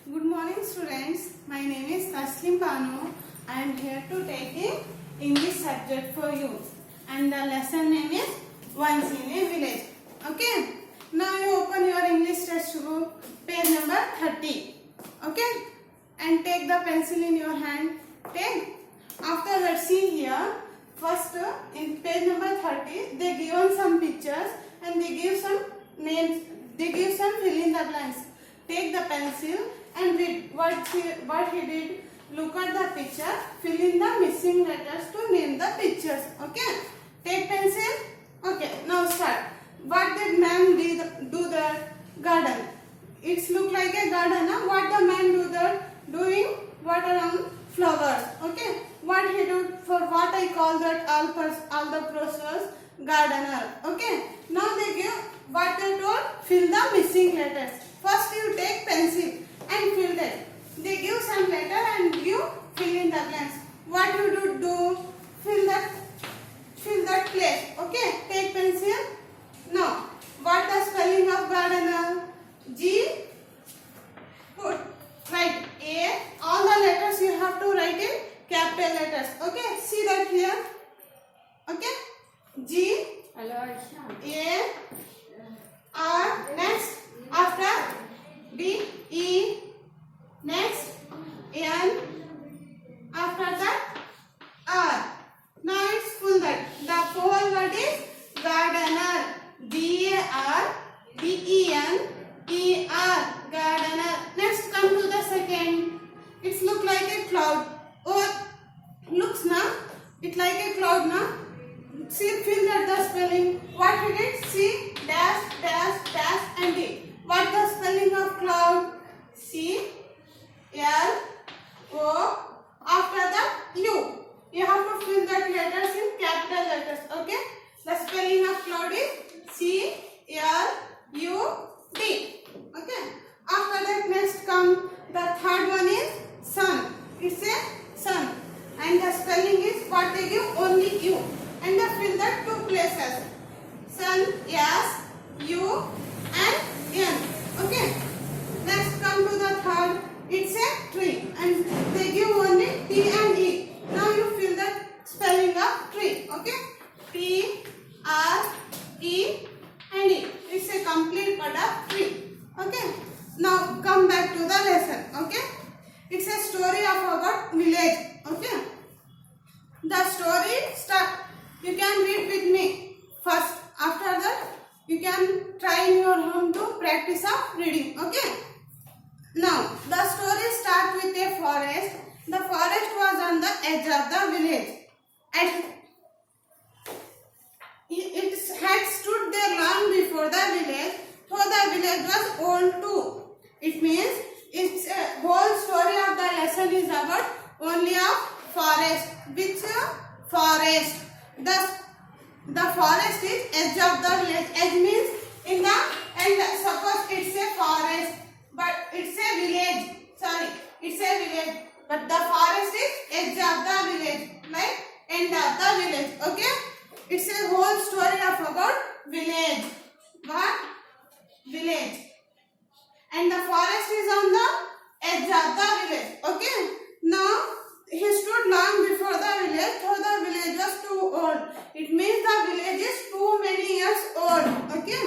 Good morning students. My name is Taslim Banu. I am here to take a English subject for you. And the lesson name is Once in a Village. Okay. Now you open your English textbook, page number 30. Okay. And take the pencil in your hand. Take. After that, see here. First, in page number 30, they given some pictures and they give some names. They give some fill in the blanks. Take the pencil and read what he did. Look at the picture. Fill in the missing letters to name the pictures. Okay. Take pencil. Okay. Now start. What did man do the garden? It's look like a garden. Huh? What the man do that? Doing water on flowers. Okay. What he do for what I call that all the process gardener. Okay. Now they give what they told. Fill the missing letters. First you take pencil and fill that. They give some letter and you fill in the blanks. What you do? Fill that place. Okay. Take pencil. Now, what the spelling of gardener? G. Put. Write A. All the letters you have to write in capital letters. Okay. See that here. Okay. G. A. R. Next. After D. E. Next. N. After that R. Now it's full that. The whole word is gardener. Gardener. Next come to the second. It's look like a cloud. Or looks now. It like a cloud now. See, fill that the spelling. What he did? C dash dash dash and D. What the spelling of cloud? C L O. After that U. You have to fill that letters in capital letters. Okay. The spelling of cloud is C L U D. Okay. After that, next come the third one is sun. It's a sun. And the spelling is what they give only U. And they fill that two places. Sun, S, U and N. Okay. Next come to the third. It's a tree. And they give only T and E. Now you fill that spelling of tree. Okay. T, R, E and E. It's a complete word of tree. Okay. Now come back to the lesson. Okay. It's a story about village. Okay. The story start. You can read with me first. After that, you can try in your home to practice of reading. Okay. Now, the story starts with a forest. The forest was on the edge of the village. And it had stood there long before the village. So the village was old too. It means it's a whole story of the lesson is about only of forest. Which forest? The forest is edge of the village. Edge means in the end. Suppose it's a forest, but it's a village. Sorry, it's a village. But the forest is edge of the village, like end of the village. Okay? It's a whole story of about village. What? Village. And the forest is on the edge of the village. Okay? Now, he stood long before the village, so the village was too old. It means the village is too many years old. Okay?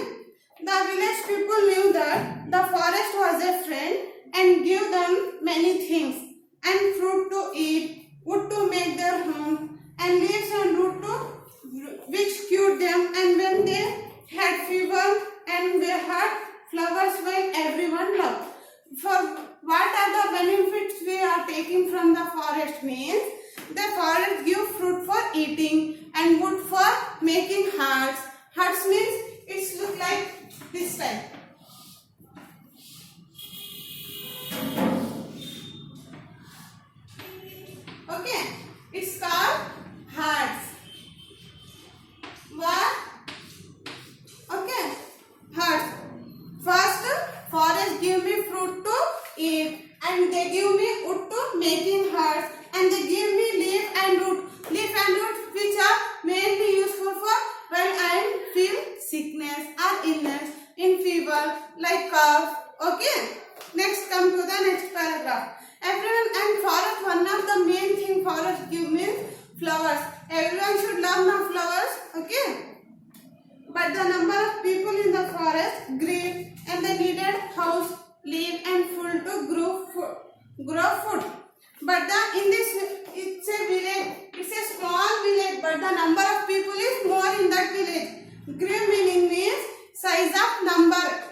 The village people knew that the forest was a friend and gave them many things. And fruit to eat, wood to make their home, and leaves and root to which cured them. And when they had fever and they had flowers when everyone loved. For what are the benefits we are taking from the forest means the forest give fruit for eating and wood for making huts. Huts means it's look like this type. Okay, it's called huts. What? Okay, huts. First, forest give me fruit to eat, and they give me wood to making huts, and they give me leaf and root. Leaf and root which are mainly useful for when I feel sickness or illness, in fever, like cough. Okay. Next come to the next paragraph. Everyone and forest, one of the main thing forest give means flowers. Everyone should love the flowers, okay? But the number of people in the forest grew and they needed house, live and food to grow food. But in this, it's a village, it's a small village, but the number of people is more in that village. Grew meaning means size of number.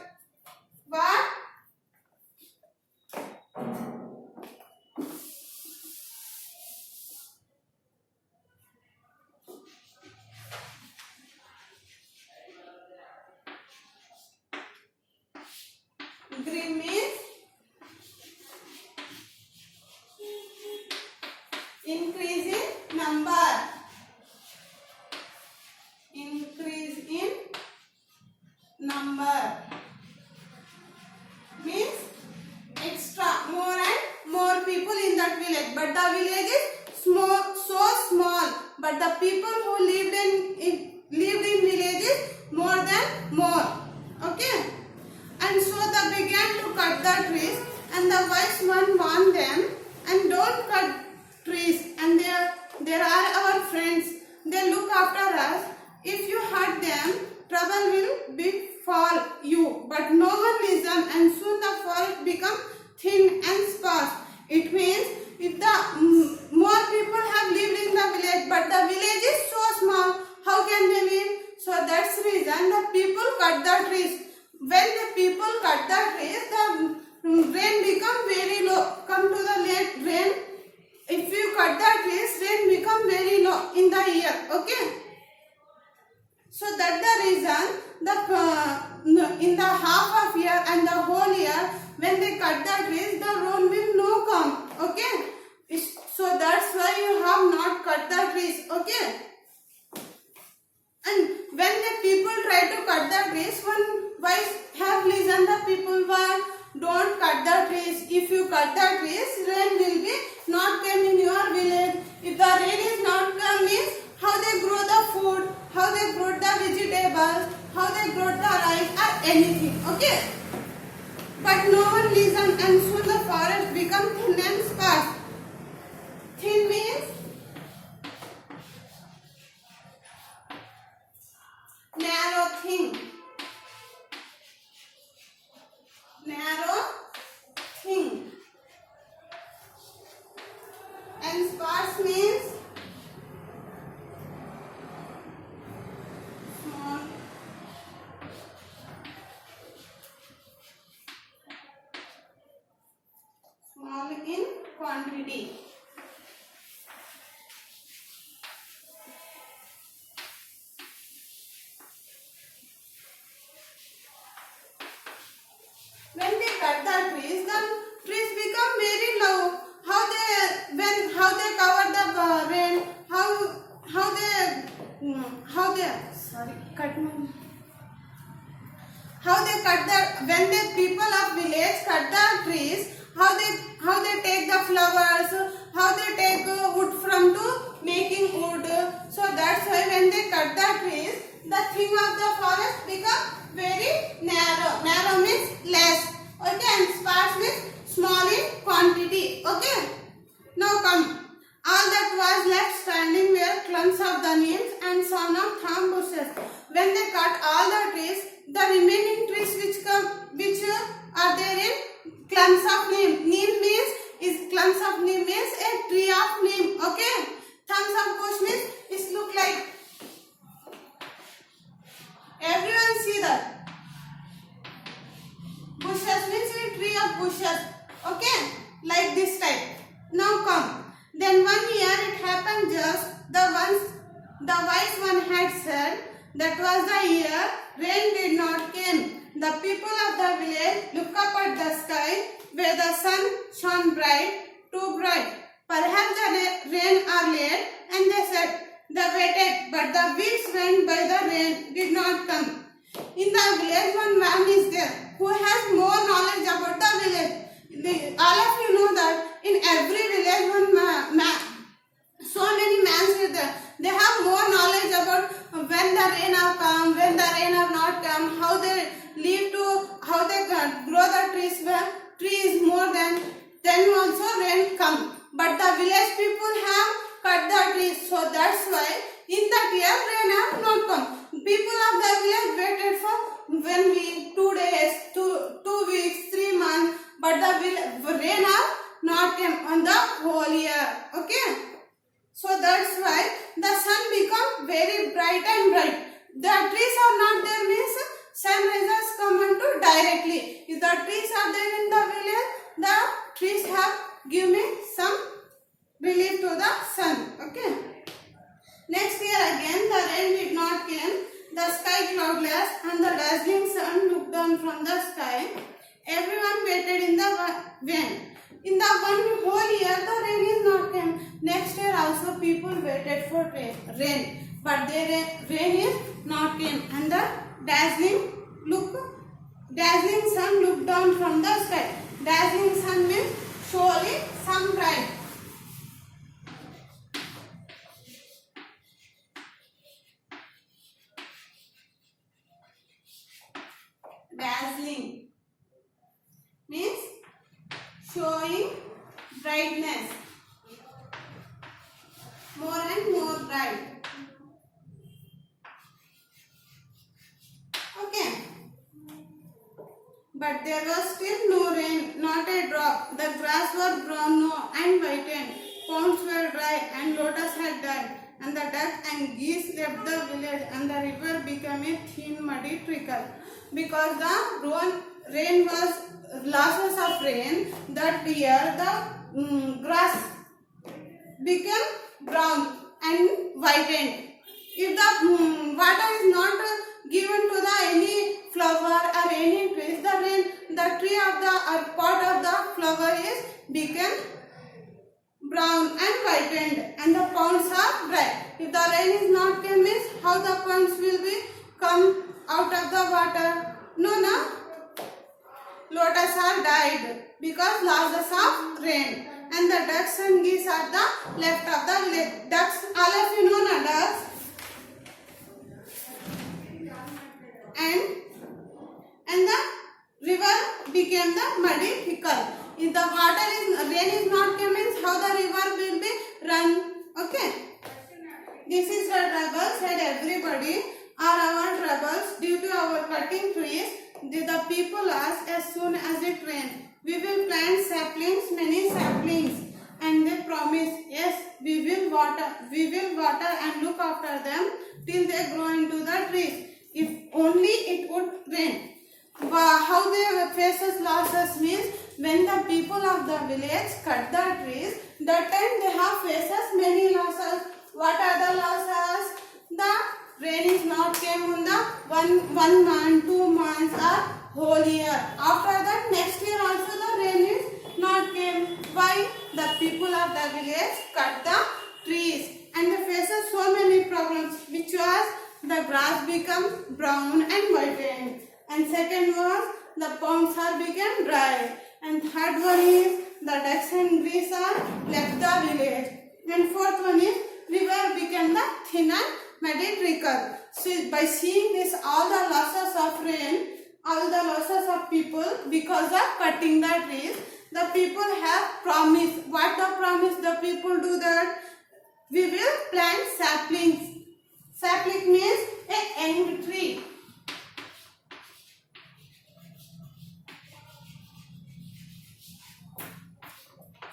What? Grew means increase in number. Increase in number means extra, more and more people in that village. But the village is small, so small. But the people who lived in village is more than more. Okay. And so they began to cut the trees, and the wise one warned them, and don't cut trees, and there are our friends, they look after us. If you hurt them, trouble will befall you. But no one listened, and soon the forest became thin and sparse. It means if the more people have lived in the village, but the village is so small, how can they live? So that's the reason the people cut the trees. When the people cut the trees, the rain become very low. Come to the rain. If you cut the trees, rain become very low in the year. Okay. So that's the reason in the half of year and the whole year, when they cut the trees, the rain will no come. Okay. So that's why you have not cut the trees. Okay. And when the people try to cut the trees, one wise have listened the people were don't cut the trees. If you cut the trees, rain will be not come in your village. If the rain is not come, means how they grow the food, how they grow the vegetables, how they grow the rice or anything. Okay. But no one listened, and soon the forest become thin and sparse. Thin means narrow thing. Narrow thing. And sparse means small. Small in quantity. When they cut the trees become very low. How they cover the rain? When the people of village cut the trees, how they take the flowers, how they take wood from to making wood. So that's why when they cut the trees, the thing of the forest become very narrow. Narrow means less. Okay, and sparse means small in quantity. Okay. Now come. All that was left standing were clumps of the neems and some of thorn bushes. When they cut all the trees, the remaining trees which are there in clumps of neem. Clumps of neem means a tree of neem. Okay. Thumbs of bush means it look like. Everyone see that. Bushes means a tree of bushes. Okay. Like this type. Now come. Then one year it happened just the wise one had said, that was the year rain did not came. The people of the village look up at the sky where the sun shone bright, too bright. Perhaps the rain are late, and they said they waited, but the weeks went by, the rain did not come. In the village one man is there who has more knowledge about the village. All of you know that in every village one so many men are there. They have more knowledge about when the rain have come, when the rain have not come, how they grow the trees. Tree is more than then also rain come. But the village people have cut the trees, so that's why in that year rain have not come. People of the village waited for when we 2 days, 2 weeks, 3 months, but the rain have not came on the whole year. Okay, so that's why the sun become very bright and bright. The trees are not there means sun rays come onto directly. If the trees are there in the village, the trees have give me some relief to the sun. Okay. Next year again the rain did not came. The sky cloudless and the dazzling sun looked down from the sky. Everyone waited in the rain. In the one whole year the rain is not came. Next year also people waited for rain, but the rain is not came, and the dazzling sun looked down from the sky. Dazzling sun means surely some bright. Dazzling means showing brightness, more and more bright. Okay, but there was still no rain, not a drop. The grass was brown and whitened, ponds were dry and lotus had died, and the duck and geese left the village, and the river became a thin muddy trickle. Because the rain was losses of rain, that year the grass became brown and whitened. If the water is not given to the any flower or any trees, the tree of the or part of the flower is become brown and whitened, and the ponds are dry. If the rain is not came, means how the ponds will be come out of the water? No. Lotus are died because losses of rain, and the ducks and geese are the left of the ducks. All of you know na ducks. And the river became the muddy trickle. If the rain is not coming, means how the river will be run. Okay. This is the trouble, said everybody, are our troubles due to our cutting trees. The people asked as soon as it rained, we will plant saplings, many saplings, and they promised, yes, we will water and look after them till they grow into the trees. If only it would rain. How they faces losses means when the people of the village cut the trees, that time they have faces many losses. What are the losses? The rain is not came on the one month, 2 months or whole year. After that next year also the rain is not came. Why? The people of the village cut the trees and they faces so many problems, which was the grass become brown and whitened, and second was the ponds are became dry, and third one is the ducks and geese are left the village, and fourth one is river became the thin and muddy trickle. So by seeing this, all the losses of rain, all the losses of people because of cutting the trees, the people have promised. What the promise the people do that? We will plant saplings. Sapling means a young tree.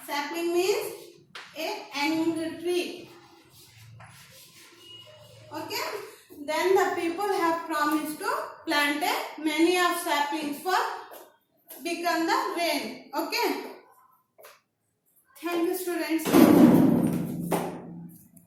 Sapling means a young tree. Okay. Then the people have promised to plant many of saplings for become the rain. Okay. Thank you, students.